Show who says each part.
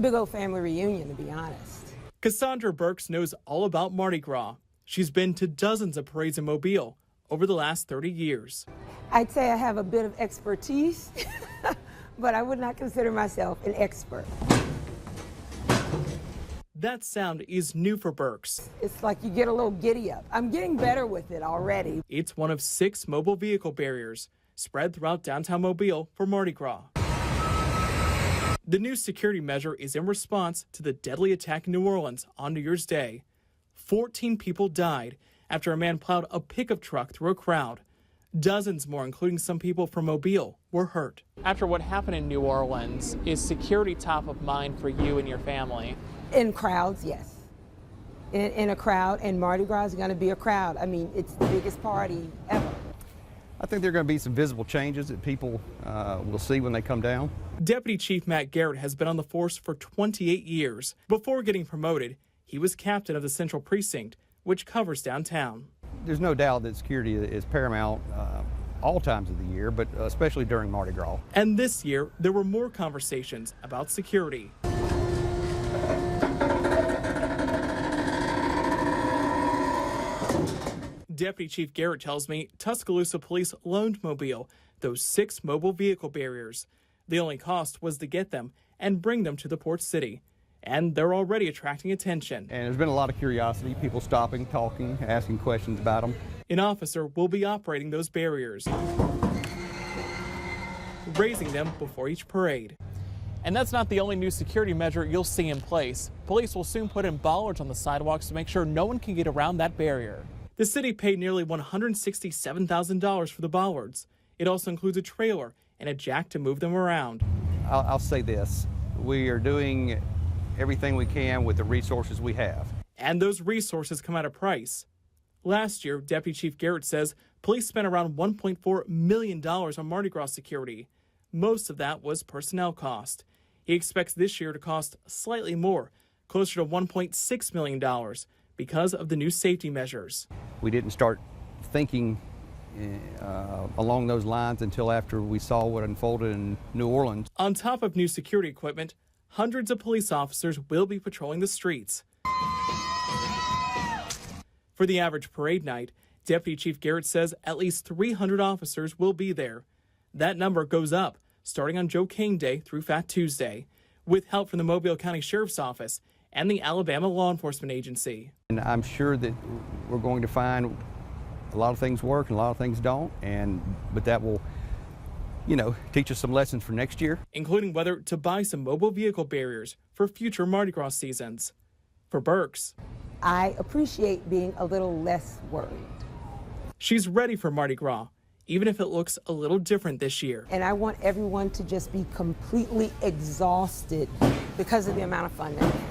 Speaker 1: Big old family reunion, to be honest.
Speaker 2: Cassandra Burks knows all about Mardi Gras. She's been to dozens of parades in Mobile over the last 30 years.
Speaker 1: I'd say I have a bit of expertise, but I would not consider myself an expert.
Speaker 2: That sound is new for Burks.
Speaker 1: It's like you get a little giddy up. I'm getting better with it already.
Speaker 2: It's one of 6 mobile vehicle barriers spread throughout downtown Mobile for Mardi Gras. The new security measure is in response to the deadly attack in New Orleans on New Year's Day. 14 people died after a man plowed a pickup truck through a crowd. Dozens more, including some people from Mobile, were hurt. After what happened in New Orleans, is security top of mind for you and your family?
Speaker 1: In crowds, yes. In a crowd, and Mardi Gras is going to be a crowd. I mean, it's the biggest party ever.
Speaker 3: I think there are going to be some visible changes that people will see when they come down.
Speaker 2: Deputy Chief Matt Garrett has been on the force for 28 years. Before getting promoted, he was captain of the Central Precinct, which covers downtown.
Speaker 3: There's no doubt that security is paramount all times of the year, but especially during Mardi Gras.
Speaker 2: And this year, there were more conversations about security. Deputy Chief Garrett tells me Tuscaloosa police loaned Mobile those 6 mobile vehicle barriers. The only cost was to get them and bring them to the port city. And they're already attracting attention.
Speaker 3: And there's been a lot of curiosity, people stopping, talking, asking questions about them.
Speaker 2: An officer will be operating those barriers, raising them before each parade. And that's not the only new security measure you'll see in place. Police will soon put in bollards on the sidewalks to make sure no one can get around that barrier. The city paid nearly $167,000 for the bollards. It also includes a trailer and a jack to move them around.
Speaker 3: I'll say this, we are doing everything we can with the resources we have.
Speaker 2: And those resources come at a price. Last year, Deputy Chief Garrett says police spent around $1.4 million on Mardi Gras security. Most of that was personnel cost. He expects this year to cost slightly more, closer to $1.6 million, because of the new safety measures.
Speaker 3: We didn't start thinking along those lines until after we saw what unfolded in New Orleans.
Speaker 2: On top of new security equipment, hundreds of police officers will be patrolling the streets. For the average parade night, Deputy Chief Garrett says at least 300 officers will be there. That number goes up starting on Joe King Day through Fat Tuesday, with help from the Mobile County Sheriff's Office and the Alabama Law Enforcement Agency.
Speaker 3: And I'm sure that we're going to find a lot of things work and a lot of things don't, but that will, teach us some lessons for next year.
Speaker 2: Including whether to buy some mobile vehicle barriers for future Mardi Gras seasons. For Burks,
Speaker 1: I appreciate being a little less worried.
Speaker 2: She's ready for Mardi Gras, even if it looks a little different this year.
Speaker 1: And I want everyone to just be completely exhausted because of the amount of fun they have.